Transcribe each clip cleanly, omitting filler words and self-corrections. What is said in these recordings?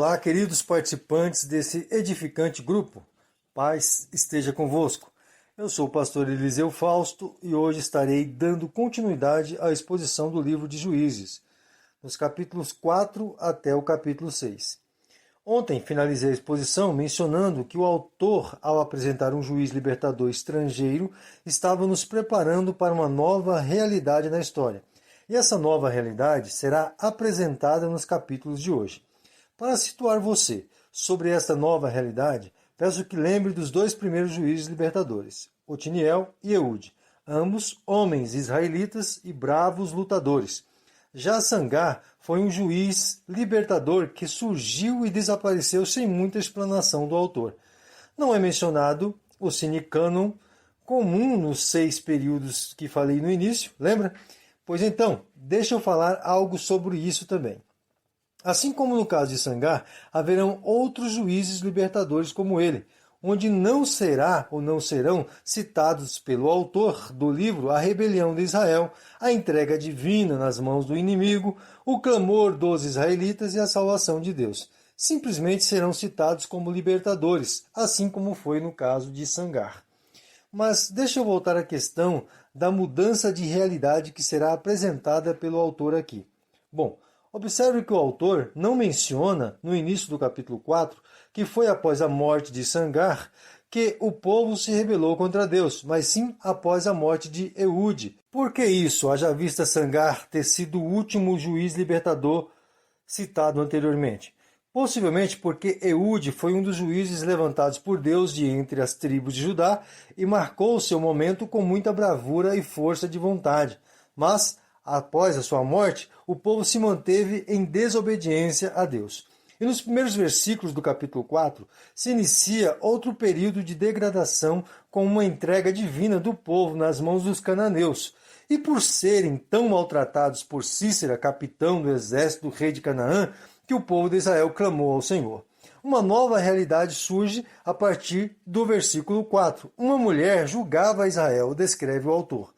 Olá, queridos participantes desse edificante grupo. Paz esteja convosco. Eu sou o pastor Eliseu Fausto e hoje estarei dando continuidade à exposição do livro de Juízes, nos capítulos 4 até o capítulo 6. Ontem finalizei a exposição mencionando que o autor, ao apresentar um juiz libertador estrangeiro, estava nos preparando para uma nova realidade na história. E essa nova realidade será apresentada nos capítulos de hoje. Para situar você sobre esta nova realidade, peço que lembre dos dois primeiros juízes libertadores, Otiniel e Eude, ambos homens israelitas e bravos lutadores. Já Sangar foi um juiz libertador que surgiu e desapareceu sem muita explanação do autor. Não é mencionado o Sine Canon, comum nos 6 períodos que falei no início, lembra? Pois então, deixa eu falar algo sobre isso também. Assim como no caso de Sangar, haverão outros juízes libertadores como ele, onde não será ou não serão citados pelo autor do livro a rebelião de Israel, a entrega divina nas mãos do inimigo, o clamor dos israelitas e a salvação de Deus. Simplesmente serão citados como libertadores, assim como foi no caso de Sangar. Mas deixa eu voltar à questão da mudança de realidade que será apresentada pelo autor aqui. Bom, observe que o autor não menciona, no início do capítulo 4, que foi após a morte de Sangar que o povo se rebelou contra Deus, mas sim após a morte de Eude. Por que isso, haja vista Sangar ter sido o último juiz libertador citado anteriormente? Possivelmente porque Eude foi um dos juízes levantados por Deus de entre as tribos de Judá e marcou o seu momento com muita bravura e força de vontade. Mas, após a sua morte, o povo se manteve em desobediência a Deus. E nos primeiros versículos do capítulo 4, se inicia outro período de degradação com uma entrega divina do povo nas mãos dos cananeus. E por serem tão maltratados por Cícera, capitão do exército do rei de Canaã, que o povo de Israel clamou ao Senhor. Uma nova realidade surge a partir do versículo 4. Uma mulher julgava Israel, descreve o autor.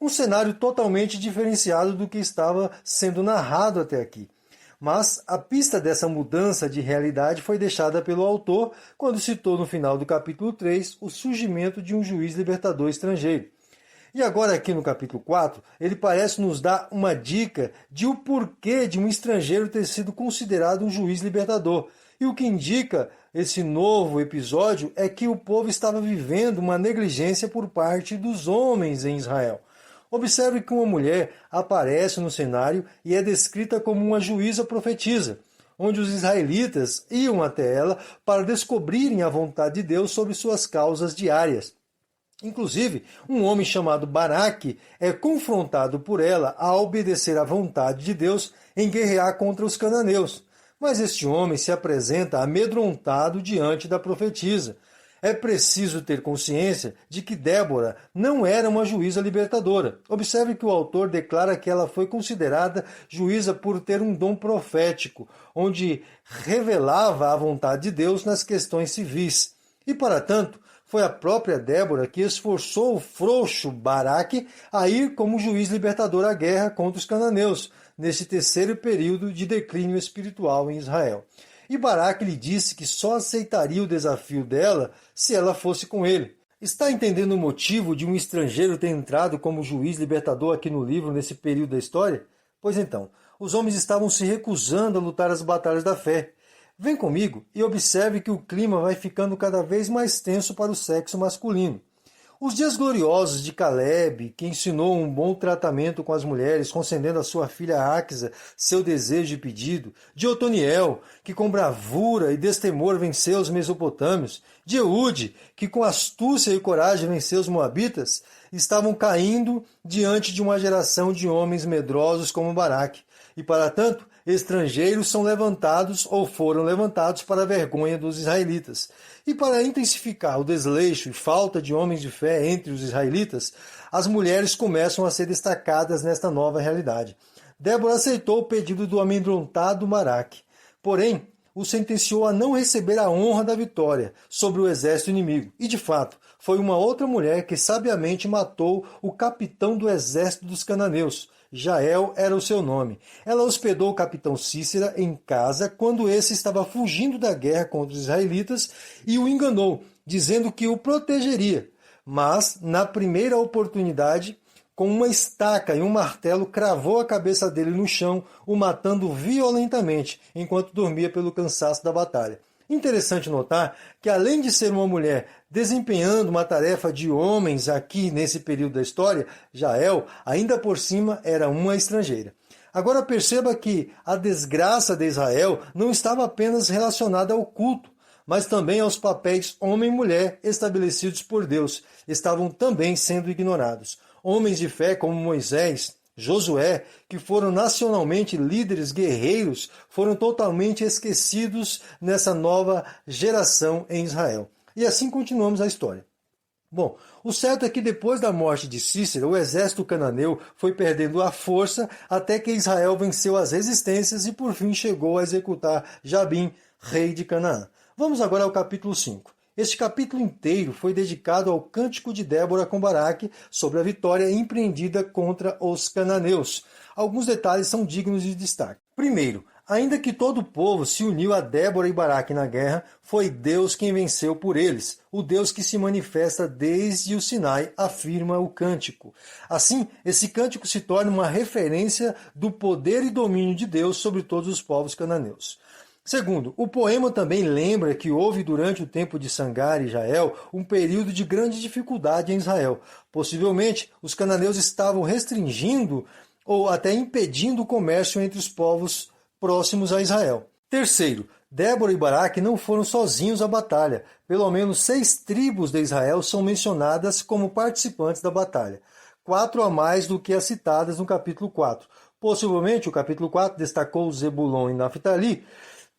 Um cenário totalmente diferenciado do que estava sendo narrado até aqui. Mas a pista dessa mudança de realidade foi deixada pelo autor quando citou no final do capítulo 3 o surgimento de um juiz libertador estrangeiro. E agora aqui no capítulo 4, ele parece nos dar uma dica de o porquê de um estrangeiro ter sido considerado um juiz libertador. E o que indica esse novo episódio é que o povo estava vivendo uma negligência por parte dos homens em Israel. Observe que uma mulher aparece no cenário e é descrita como uma juíza profetisa, onde os israelitas iam até ela para descobrirem a vontade de Deus sobre suas causas diárias. Inclusive, um homem chamado Baraque é confrontado por ela a obedecer à vontade de Deus em guerrear contra os cananeus. Mas este homem se apresenta amedrontado diante da profetisa. É preciso ter consciência de que Débora não era uma juíza libertadora. Observe que o autor declara que ela foi considerada juíza por ter um dom profético, onde revelava a vontade de Deus nas questões civis. E, para tanto, foi a própria Débora que esforçou o frouxo Baraque a ir como juiz libertador à guerra contra os cananeus, nesse terceiro período de declínio espiritual em Israel. E Baraque lhe disse que só aceitaria o desafio dela se ela fosse com ele. Está entendendo o motivo de um estrangeiro ter entrado como juiz libertador aqui no livro nesse período da história? Pois então, os homens estavam se recusando a lutar as batalhas da fé. Vem comigo e observe que o clima vai ficando cada vez mais tenso para o sexo masculino. Os dias gloriosos de Caleb, que ensinou um bom tratamento com as mulheres, concedendo à sua filha Áquisa seu desejo e pedido, de Otoniel, que com bravura e destemor venceu os mesopotâmios, de Eude, que com astúcia e coragem venceu os moabitas, estavam caindo diante de uma geração de homens medrosos como Baraque. E, para tanto, estrangeiros são levantados ou foram levantados para a vergonha dos israelitas. E para intensificar o desleixo e falta de homens de fé entre os israelitas, as mulheres começam a ser destacadas nesta nova realidade. Débora aceitou o pedido do amedrontado Baraque, porém, o sentenciou a não receber a honra da vitória sobre o exército inimigo. E, de fato, foi uma outra mulher que sabiamente matou o capitão do exército dos cananeus. Jael era o seu nome. Ela hospedou o capitão Sísera em casa quando esse estava fugindo da guerra contra os israelitas e o enganou, dizendo que o protegeria. Mas, na primeira oportunidade, com uma estaca e um martelo, cravou a cabeça dele no chão, o matando violentamente, enquanto dormia pelo cansaço da batalha. Interessante notar que, além de ser uma mulher desempenhando uma tarefa de homens aqui nesse período da história, Jael, ainda por cima, era uma estrangeira. Agora perceba que a desgraça de Israel não estava apenas relacionada ao culto, mas também aos papéis homem e mulher estabelecidos por Deus, estavam também sendo ignorados. Homens de fé como Moisés, Josué, que foram nacionalmente líderes guerreiros, foram totalmente esquecidos nessa nova geração em Israel. E assim continuamos a história. Bom, o certo é que depois da morte de Cícera, o exército cananeu foi perdendo a força até que Israel venceu as resistências e por fim chegou a executar Jabim, rei de Canaã. Vamos agora ao capítulo 5. Este capítulo inteiro foi dedicado ao cântico de Débora com Baraque sobre a vitória empreendida contra os cananeus. Alguns detalhes são dignos de destaque. Primeiro, ainda que todo o povo se uniu a Débora e Baraque na guerra, foi Deus quem venceu por eles, o Deus que se manifesta desde o Sinai, afirma o cântico. Assim, esse cântico se torna uma referência do poder e domínio de Deus sobre todos os povos cananeus. Segundo, o poema também lembra que houve durante o tempo de Sangar e Jael um período de grande dificuldade em Israel. Possivelmente, os cananeus estavam restringindo ou até impedindo o comércio entre os povos próximos a Israel. Terceiro, Débora e Baraque não foram sozinhos à batalha. Pelo menos 6 tribos de Israel são mencionadas como participantes da batalha. 4 a mais do que as citadas no capítulo 4. Possivelmente, o capítulo 4 destacou Zebulon e Naftali,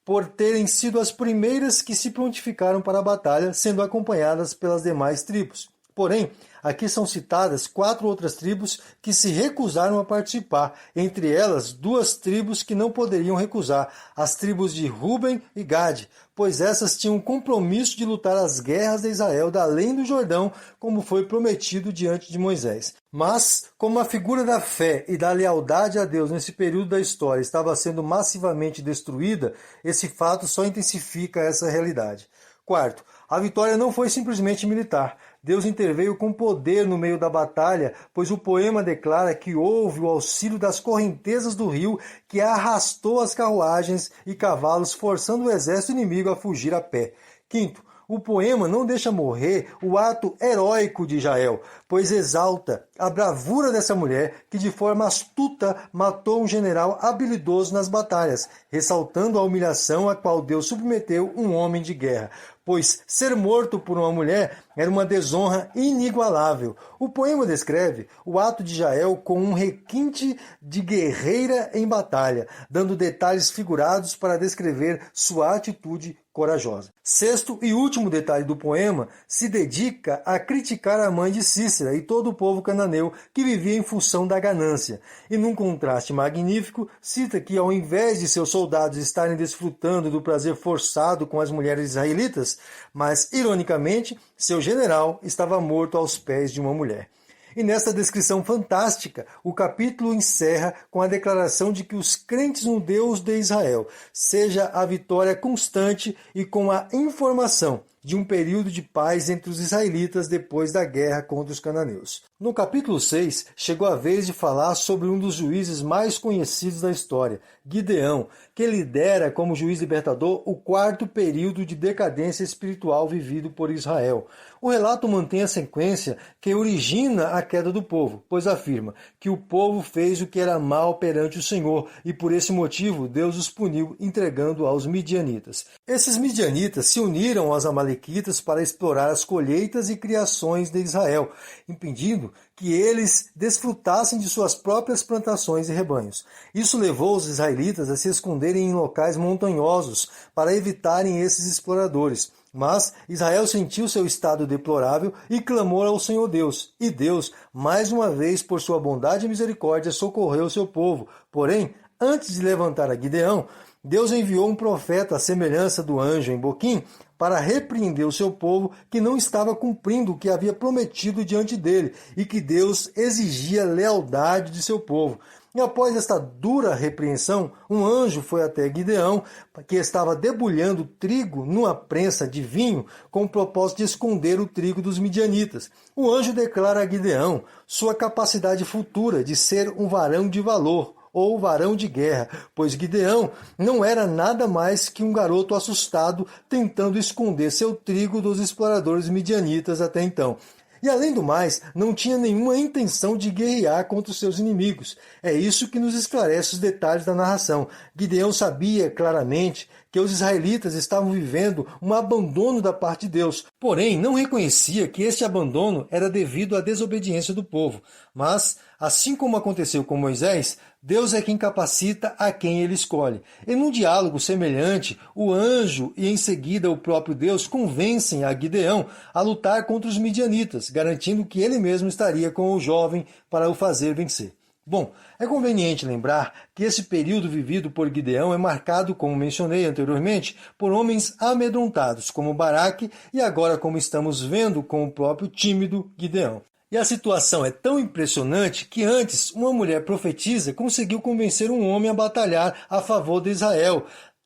por terem sido as primeiras que se prontificaram para a batalha, sendo acompanhadas pelas demais tribos. Porém, aqui são citadas 4 outras tribos que se recusaram a participar, entre elas 2 tribos que não poderiam recusar, as tribos de Ruben e Gade, pois essas tinham o compromisso de lutar as guerras de Israel da além do Jordão, como foi prometido diante de Moisés. Mas, como a figura da fé e da lealdade a Deus nesse período da história estava sendo massivamente destruída, esse fato só intensifica essa realidade. Quarto, a vitória não foi simplesmente militar. Deus interveio com poder no meio da batalha, pois o poema declara que houve o auxílio das correntezas do rio que arrastou as carruagens e cavalos, forçando o exército inimigo a fugir a pé. Quinto, o poema não deixa morrer o ato heróico de Jael, pois exalta a bravura dessa mulher que de forma astuta matou um general habilidoso nas batalhas, ressaltando a humilhação a qual Deus submeteu um homem de guerra, pois ser morto por uma mulher era uma desonra inigualável. O poema descreve o ato de Jael com um requinte de guerreira em batalha, dando detalhes figurados para descrever sua atitude corajosa. Sexto e último detalhe do poema se dedica a criticar a mãe de Cícera e todo o povo cananeu que vivia em função da ganância. E num contraste magnífico, cita que ao invés de seus soldados estarem desfrutando do prazer forçado com as mulheres israelitas, mas, ironicamente, seu general estava morto aos pés de uma mulher. E nesta descrição fantástica, o capítulo encerra com a declaração de que os crentes no Deus de Israel seja a vitória constante e com a informação de um período de paz entre os israelitas depois da guerra contra os cananeus. No capítulo 6, chegou a vez de falar sobre um dos juízes mais conhecidos da história, Gideão, que lidera como juiz libertador o 4º período de decadência espiritual vivido por Israel. O relato mantém a sequência que origina a queda do povo, pois afirma que o povo fez o que era mal perante o Senhor e por esse motivo Deus os puniu entregando aos midianitas. Esses midianitas se uniram aos amalequitas para explorar as colheitas e criações de Israel, impedindo que eles desfrutassem de suas próprias plantações e rebanhos. Isso levou os israelitas a se esconderem em locais montanhosos para evitarem esses exploradores. Mas Israel sentiu seu estado deplorável e clamou ao Senhor Deus. E Deus, mais uma vez, por sua bondade e misericórdia, socorreu o seu povo. Porém, antes de levantar a Gideão, Deus enviou um profeta à semelhança do anjo em Boquim para repreender o seu povo que não estava cumprindo o que havia prometido diante dele e que Deus exigia lealdade de seu povo. E após esta dura repreensão, um anjo foi até Gideão, que estava debulhando trigo numa prensa de vinho, com o propósito de esconder o trigo dos midianitas. O anjo declara a Gideão sua capacidade futura de ser um varão de valor, ou varão de guerra, pois Gideão não era nada mais que um garoto assustado tentando esconder seu trigo dos exploradores midianitas até então. E além do mais, não tinha nenhuma intenção de guerrear contra os seus inimigos. É isso que nos esclarece os detalhes da narração. Gideão sabia claramente que os israelitas estavam vivendo um abandono da parte de Deus, porém não reconhecia que este abandono era devido à desobediência do povo. Mas, assim como aconteceu com Moisés, Deus é quem capacita a quem ele escolhe. E num diálogo semelhante, o anjo e em seguida o próprio Deus convencem a Gideão a lutar contra os midianitas, garantindo que ele mesmo estaria com o jovem para o fazer vencer. Bom, é conveniente lembrar que esse período vivido por Gideão é marcado, como mencionei anteriormente, por homens amedrontados, como Baraque, e agora como estamos vendo com o próprio tímido Gideão. E a situação é tão impressionante que antes uma mulher profetisa conseguiu convencer um homem a batalhar a favor de Israel,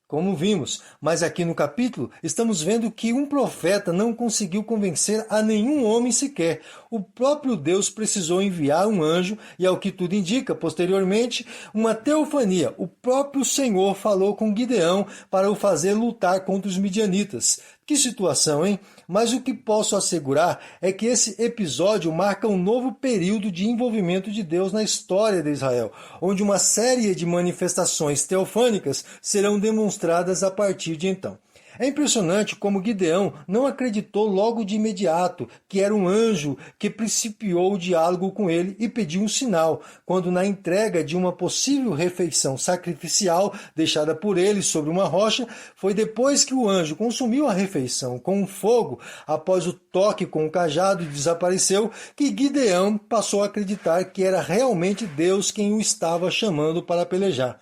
como vimos, mas aqui no capítulo estamos vendo que um profeta não conseguiu convencer a nenhum homem sequer. O próprio Deus precisou enviar um anjo e, ao que tudo indica, posteriormente, uma teofania. O próprio Senhor falou com Gideão para o fazer lutar contra os midianitas. Que situação, hein? Mas o que posso assegurar é que esse episódio marca um novo período de envolvimento de Deus na história de Israel, onde uma série de manifestações teofânicas serão demonstradas a partir de então. É impressionante como Gideão não acreditou logo de imediato que era um anjo que principiou o diálogo com ele e pediu um sinal, quando na entrega de uma possível refeição sacrificial deixada por ele sobre uma rocha, foi depois que o anjo consumiu a refeição com um fogo, após o toque com o cajado e desapareceu, que Gideão passou a acreditar que era realmente Deus quem o estava chamando para pelejar.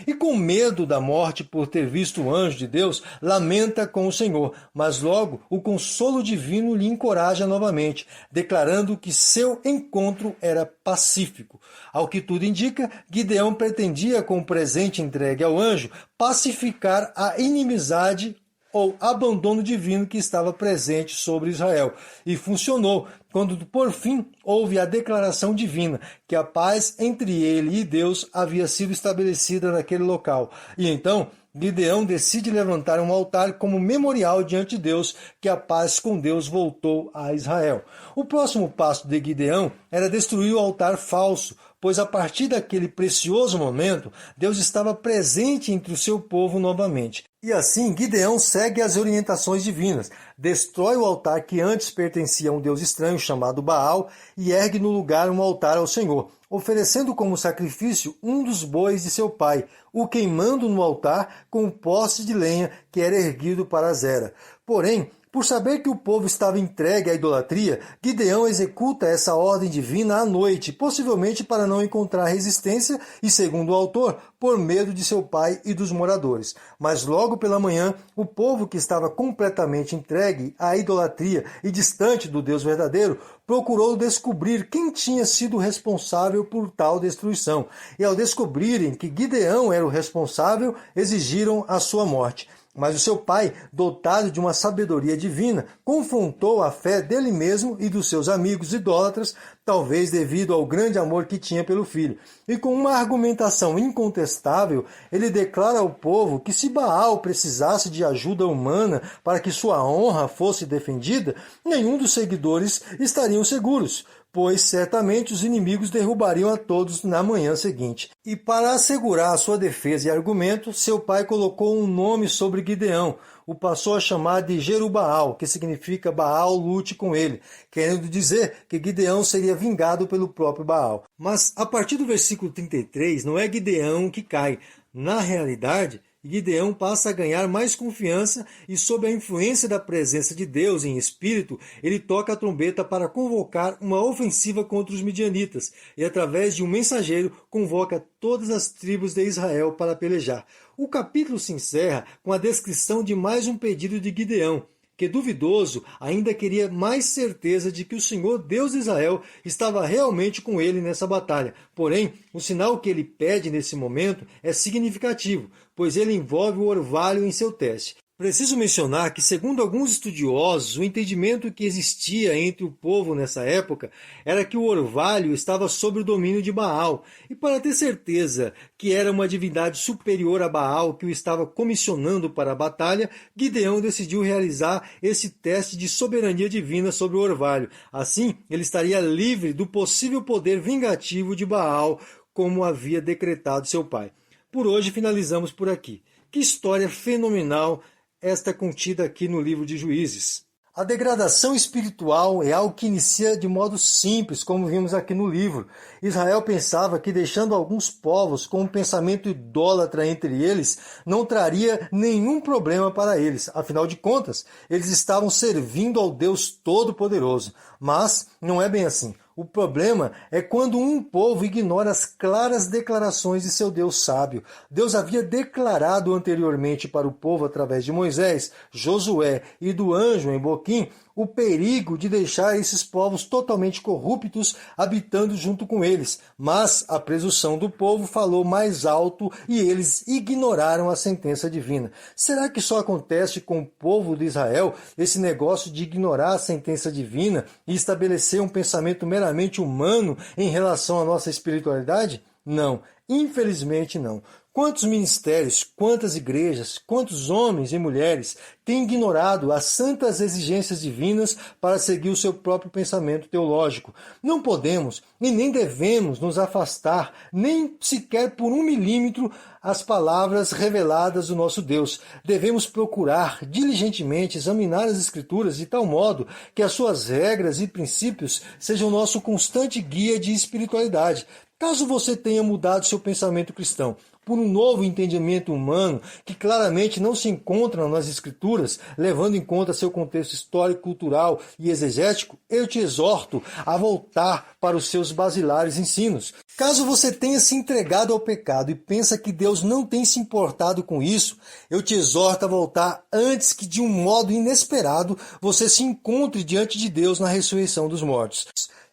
E com medo da morte por ter visto o anjo de Deus, lamenta com o Senhor, mas logo o consolo divino lhe encoraja novamente, declarando que seu encontro era pacífico. Ao que tudo indica, Gideão pretendia, com o presente entregue ao anjo, pacificar a inimizade ou abandono divino que estava presente sobre Israel. E funcionou, quando por fim houve a declaração divina que a paz entre ele e Deus havia sido estabelecida naquele local. E então Gideão decide levantar um altar como memorial diante de Deus que a paz com Deus voltou a Israel. O próximo passo de Gideão era destruir o altar falso, pois a partir daquele precioso momento, Deus estava presente entre o seu povo novamente. E assim, Gideão segue as orientações divinas, destrói o altar que antes pertencia a um deus estranho chamado Baal e ergue no lugar um altar ao Senhor, oferecendo como sacrifício um dos bois de seu pai, o queimando no altar com um poste de lenha que era erguido para Azera. Porém, por saber que o povo estava entregue à idolatria, Gideão executa essa ordem divina à noite, possivelmente para não encontrar resistência e, segundo o autor, por medo de seu pai e dos moradores. Mas logo pela manhã, o povo que estava completamente entregue à idolatria e distante do Deus verdadeiro, procurou descobrir quem tinha sido responsável por tal destruição. E ao descobrirem que Gideão era o responsável, exigiram a sua morte. Mas o seu pai, dotado de uma sabedoria divina, confrontou a fé dele mesmo e dos seus amigos idólatras, talvez devido ao grande amor que tinha pelo filho. E com uma argumentação incontestável, ele declara ao povo que se Baal precisasse de ajuda humana para que sua honra fosse defendida, nenhum dos seguidores estariam seguros, pois certamente os inimigos derrubariam a todos na manhã seguinte. E para assegurar a sua defesa e argumento, seu pai colocou um nome sobre Gideão, o passou a chamar de Jerubaal, que significa Baal lute com ele, querendo dizer que Gideão seria vingado pelo próprio Baal. Mas a partir do versículo 33, não é Gideão que cai. Na realidade, Gideão passa a ganhar mais confiança e, sob a influência da presença de Deus em espírito, ele toca a trombeta para convocar uma ofensiva contra os midianitas e, através de um mensageiro, convoca todas as tribos de Israel para pelejar. O capítulo se encerra com a descrição de mais um pedido de Gideão, que, duvidoso, ainda queria mais certeza de que o Senhor Deus de Israel estava realmente com ele nessa batalha. Porém, o sinal que ele pede nesse momento é significativo, pois ele envolve o orvalho em seu teste. Preciso mencionar que, segundo alguns estudiosos, o entendimento que existia entre o povo nessa época era que o orvalho estava sob o domínio de Baal. E para ter certeza que era uma divindade superior a Baal que o estava comissionando para a batalha, Gideão decidiu realizar esse teste de soberania divina sobre o orvalho. Assim, ele estaria livre do possível poder vingativo de Baal, como havia decretado seu pai. Por hoje finalizamos por aqui. Que história fenomenal esta contida aqui no livro de Juízes. A degradação espiritual é algo que inicia de modo simples, como vimos aqui no livro. Israel pensava que deixando alguns povos com um pensamento idólatra entre eles, não traria nenhum problema para eles. Afinal de contas, eles estavam servindo ao Deus Todo-Poderoso. Mas não é bem assim. O problema é quando um povo ignora as claras declarações de seu Deus sábio. Deus havia declarado anteriormente para o povo, através de Moisés, Josué e do anjo em Boquim, o perigo de deixar esses povos totalmente corruptos habitando junto com eles. Mas a presunção do povo falou mais alto e eles ignoraram a sentença divina. Será que só acontece com o povo de Israel esse negócio de ignorar a sentença divina e estabelecer um pensamento meramente humano em relação à nossa espiritualidade? Não, infelizmente não. Quantos ministérios, quantas igrejas, quantos homens e mulheres têm ignorado as santas exigências divinas para seguir o seu próprio pensamento teológico? Não podemos e nem devemos nos afastar, nem sequer por 1 milímetro, as palavras reveladas do nosso Deus. Devemos procurar diligentemente examinar as Escrituras de tal modo que as suas regras e princípios sejam nosso constante guia de espiritualidade. Caso você tenha mudado seu pensamento cristão por um novo entendimento humano que claramente não se encontra nas Escrituras, levando em conta seu contexto histórico, cultural e exegético, eu te exorto a voltar para os seus basilares ensinos. Caso você tenha se entregado ao pecado e pensa que Deus não tem se importado com isso, eu te exorto a voltar antes que, de um modo inesperado, você se encontre diante de Deus na ressurreição dos mortos.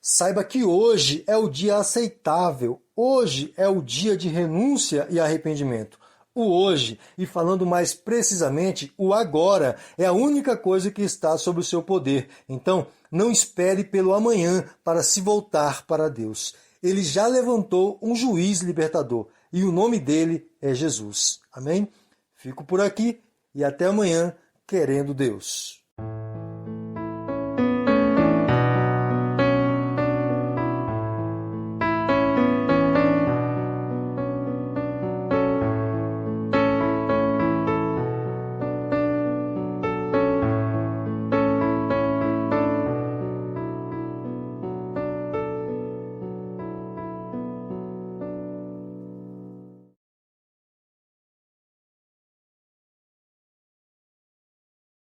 Saiba que hoje é o dia aceitável, hoje é o dia de renúncia e arrependimento. O hoje, e falando mais precisamente, o agora, é a única coisa que está sob o seu poder. Então, não espere pelo amanhã para se voltar para Deus. Ele já levantou um juiz libertador, e o nome dele é Jesus. Amém? Fico por aqui e até amanhã, querendo Deus.